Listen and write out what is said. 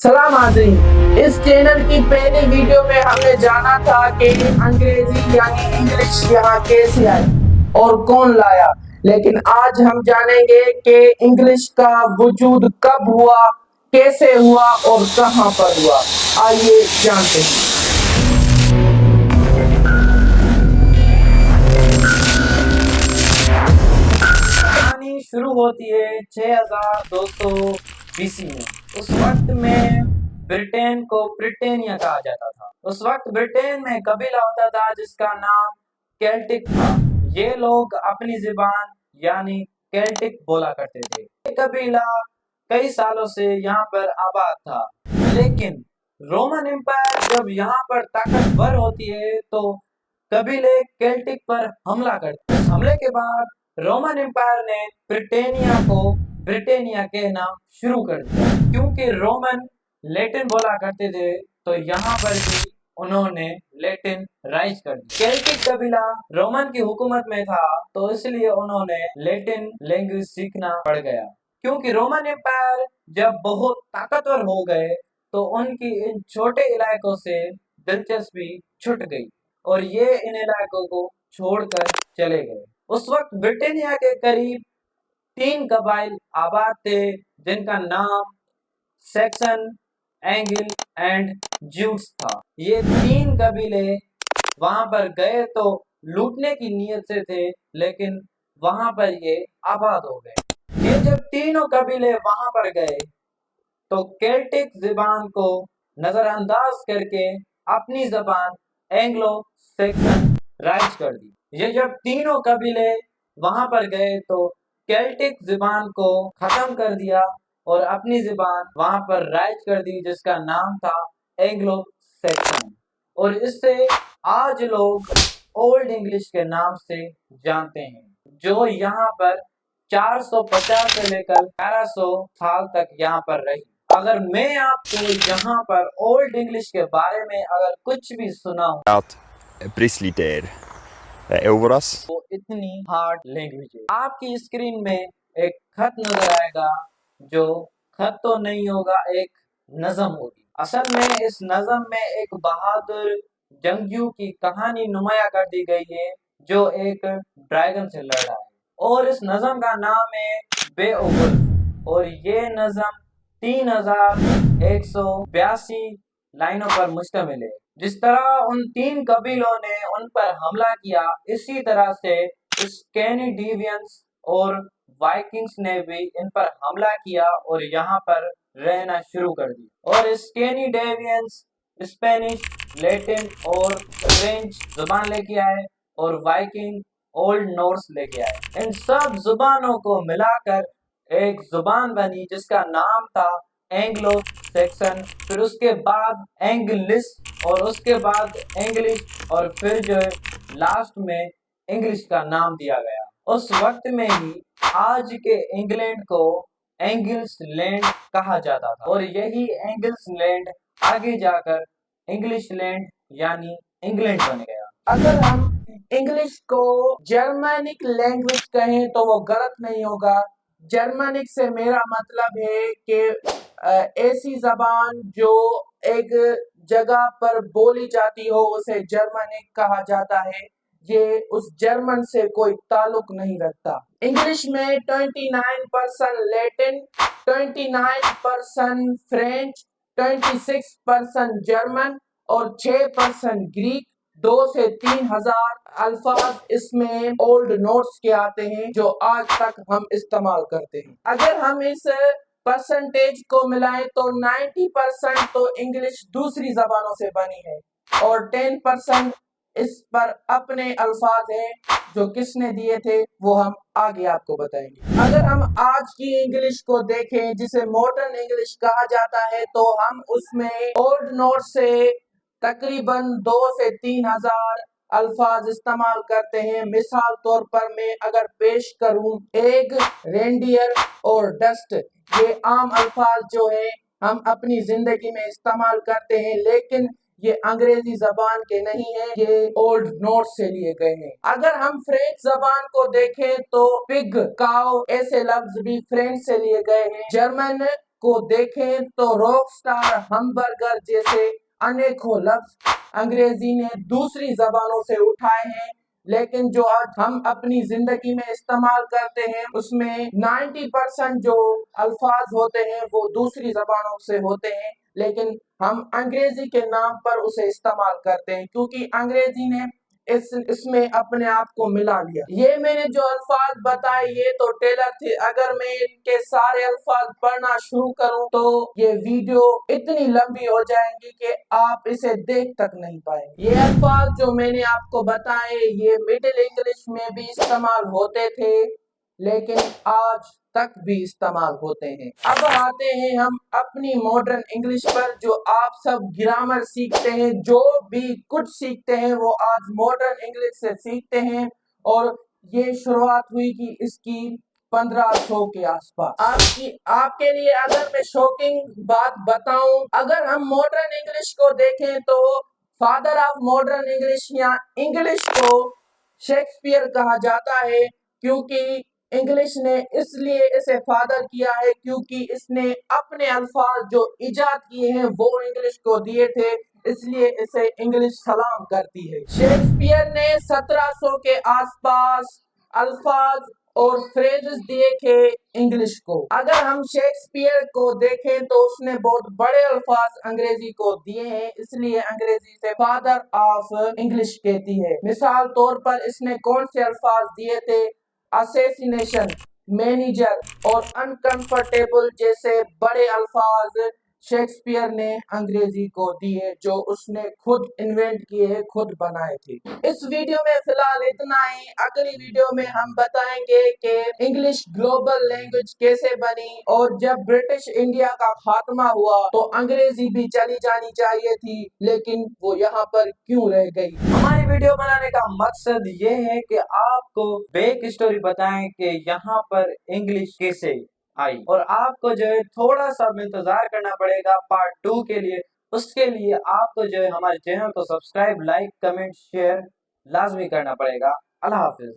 सलाम नाज़रीन, इस चैनल की पहली वीडियो में हमने जाना था कि अंग्रेजी यानी इंग्लिश यहाँ कैसे आई और कौन लाया। लेकिन आज हम जानेंगे कि इंग्लिश का वजूद कब हुआ, कैसे हुआ और कहाँ पर हुआ। आइए जानते हैं। कहानी शुरू होती है 6200 बीसी में। उस वक्त में ब्रिटेन को ब्रिटेनिया कहा जाता था। उस वक्त ब्रिटेन में कबीला होता था जिसका नाम केल्टिक था। ये लोग अपनी जुबान यानी केल्टिक बोला करते थे। ये कबीला कई सालों से यहाँ पर आबाद था, लेकिन रोमन एम्पायर जब यहाँ पर ताकतवर होती है तो कबीले केल्टिक पर हमला करते। हमले के बाद रोमन एम्पायर ने ब्रिटेनिया को ब्रिटेनिया कहना शुरू कर दिया। क्योंकि रोमन लैटिन बोला करते थे तो यहाँ पर भी उन्होंने लैटिन राइज कर दी। केल्टिक कबीला रोमन की हुकूमत में था तो इसलिए उन्होंने लैटिन लैंग्वेज सीखना पड़ गया। क्योंकि रोमन एम्पायर जब बहुत ताकतवर हो गए तो उनकी इन छोटे इलाकों से दिलचस्पी छूट गई और ये इन इलाकों को छोड़कर चले गए। उस वक्त ब्रिटेनिया के करीब 3 कबाइल आबाद थे जिनका नाम सैक्सन, एंगिल एंड ज्यूट्स था। ये 3 कबीले वहां पर गए तो लूटने की नीयत से थे, लेकिन वहां पर ये आबाद हो गए। ये जब तीनों कबीले वहां पर गए तो केल्टिक जुबान को नजरअंदाज करके अपनी जबान एंग्लो सैक्सन राइज कर दी। ये जब तीनों कबीले वहां पर गए तो केल्टिक जुबान को खत्म कर दिया और अपनी जुबान वहां पर राइज कर दी जिसका नाम था एंग्लो सैक्सन। और इससे आज लोग ओल्ड इंग्लिश के नाम से जानते हैं, जो यहाँ पर 450 से लेकर 1100 साल तक यहाँ पर रही। अगर मैं आपको यहाँ पर ओल्ड इंग्लिश के बारे में अगर कुछ भी सुनाऊं Brisliter over oss. तो इतनी हार्ड लैंग्वेज है। आपकी स्क्रीन में एक खत नजर आएगा, जो खत तो नहीं होगा, एक नज़म होगी। असल में इस नज़म में एक बहादुर जंगजू की कहानी नुमाया कर दी गई है जो एक ड्रैगन से लड़ रहा है और इस नज़म का नाम है बेओवुल्फ। और ये नज़म 3182 लाइनों पर मुश्तमिल है। जिस तरह उन 3 कबीलों ने उन पर हमला किया, इसी तरह से स्कैंडिनेवियंस और वाइकिंग्स ने भी इन पर हमला किया और यहाँ पर रहना शुरू कर दिया। और स्कैंडिनेवियंस स्पेनिश, लैटिन और फ्रेंच जुबान लेके आए और वाइकिंग ओल्ड नॉर्स लेके आए। इन सब जुबानों को मिलाकर एक जुबान बनी जिसका नाम था एंग्लो सैक्सन, फिर उसके बाद एंग्लिश और उसके बाद इंग्लिश और फिर जो लास्ट में इंग्लिश का नाम दिया गया। उस वक्त में ही आज के इंग्लैंड को एंगिल्स लैंड कहा जाता था और यही एंगिल्स लैंड आगे जाकर इंग्लिश लैंड यानी इंग्लैंड बन गया। अगर हम इंग्लिश को जर्मनिक लैंग्वेज कहें तो वो गलत नहीं होगा। जर्मनिक से मेरा मतलब है कि ऐसी जबान जो एक जगह पर बोली जाती हो उसे जर्मनिक कहा जाता है। ये उस जर्मन से कोई ताल्लुक नहीं रखता। इंग्लिश में 29% लैटिन, 29% फ्रेंच, 26% जर्मन और 6% ग्रीक, 2 से 3 हजार अल्फाज इसमें ओल्ड नोट्स के आते हैं जो आज तक हम इस्तेमाल करते हैं। अगर हम इस परसेंटेज को मिलाएं तो 90% तो इंग्लिश दूसरी जबानों से बनी है और 10% इस पर अपने अल्फाज हैं जो किसने दिए थे वो हम आगे आपको बताएंगे। अगर हम आज की इंग्लिश को देखें जिसे मॉडर्न इंग्लिश कहा जाता है तो हम उसमें ओल्ड नोट से तकरीबन 2 से 3 हजार अल्फाज इस्तेमाल करते हैं। मिसाल तौर पर मैं अगर पेश करूं, एग, रेंडियर और डस्ट, ये आम अल्फाज जो है हम अपनी जिंदगी में इस्तेमाल करते हैं, लेकिन ये अंग्रेजी जबान के नहीं है, ये ओल्ड नोट से लिए गए हैं। अगर हम फ्रेंच जबान को देखें तो पिग, काउ ऐसे लफ्ज भी फ्रेंच से लिए गए हैं। जर्मन को देखें तो रॉकस्टार, हमबर्गर जैसे अनेकों लफ्ज अंग्रेजी ने दूसरी जबानों से उठाए हैं, लेकिन जो आज हम अपनी जिंदगी में इस्तेमाल करते हैं उसमें 90% जो अल्फाज होते हैं वो दूसरी जबानों से होते हैं, लेकिन हम अंग्रेजी के नाम पर उसे इस्तेमाल करते हैं क्योंकि अंग्रेजी ने इसमें अपने आप को मिला लिया। ये मैंने जो अल्फाज बताए ये तो टेलर थे, अगर मैं इनके सारे अल्फाज पढ़ना शुरू करूं तो ये वीडियो इतनी लंबी हो जाएंगी कि आप इसे देख तक नहीं पाएंगे। ये अल्फाज जो मैंने आपको बताए ये मिडिल इंग्लिश में भी इस्तेमाल होते थे, लेकिन आज तक भी इस्तेमाल होते हैं। अब आते हैं हम अपनी मॉडर्न इंग्लिश पर। जो आप सब ग्रामर सीखते हैं, जो भी कुछ सीखते हैं वो आज मॉडर्न इंग्लिश से सीखते हैं, और ये शुरुआत हुई कि इसकी 1500 के आसपास। आपके लिए अगर मैं शॉकिंग बात बताऊं, अगर हम मॉडर्न इंग्लिश को देखें तो फादर ऑफ मॉडर्न इंग्लिश या इंग्लिश को शेक्सपियर कहा जाता है, क्योंकि इंग्लिश ने इसलिए इसे फादर किया है क्योंकि इसने अपने अल्फाज जो इजाद किए हैं वो इंग्लिश को दिए थे, इसलिए इसे इंग्लिश सलाम करती है। शेक्सपियर ने 1700 के आसपास अल्फाज और फ्रेजेस दिए थे इंग्लिश को। अगर हम शेक्सपियर को देखें तो उसने बहुत बड़े अल्फाज अंग्रेजी को दिए हैं, इसलिए अंग्रेजी से फादर ऑफ इंग्लिश कहती है। मिसाल तौर पर इसने कौन से अल्फाज दिए थे? असैसिनेशन, मैनेजर और अनकंफर्टेबल जैसे बड़े अल्फाज शेक्सपियर ने अंग्रेजी को दिए, जो उसने खुद इन्वेंट किए, खुद बनाए थे। इस वीडियो में फिलहाल इतना ही। अगली वीडियो में हम बताएंगे कि इंग्लिश ग्लोबल लैंग्वेज कैसे बनी, और जब ब्रिटिश इंडिया का खात्मा हुआ तो अंग्रेजी भी चली जानी चाहिए थी, लेकिन वो यहाँ पर क्यों रह गई। हमारी वीडियो बनाने का मकसद ये है कि आपको बैक स्टोरी बताएं कि यहाँ पर इंग्लिश कैसे आई, और आपको जो है थोड़ा सा इंतजार करना पड़ेगा पार्ट 2 के लिए। उसके लिए आपको जो है हमारे चैनल को सब्सक्राइब, लाइक, कमेंट, शेयर लाजमी करना पड़ेगा। अल्लाह हाफिज।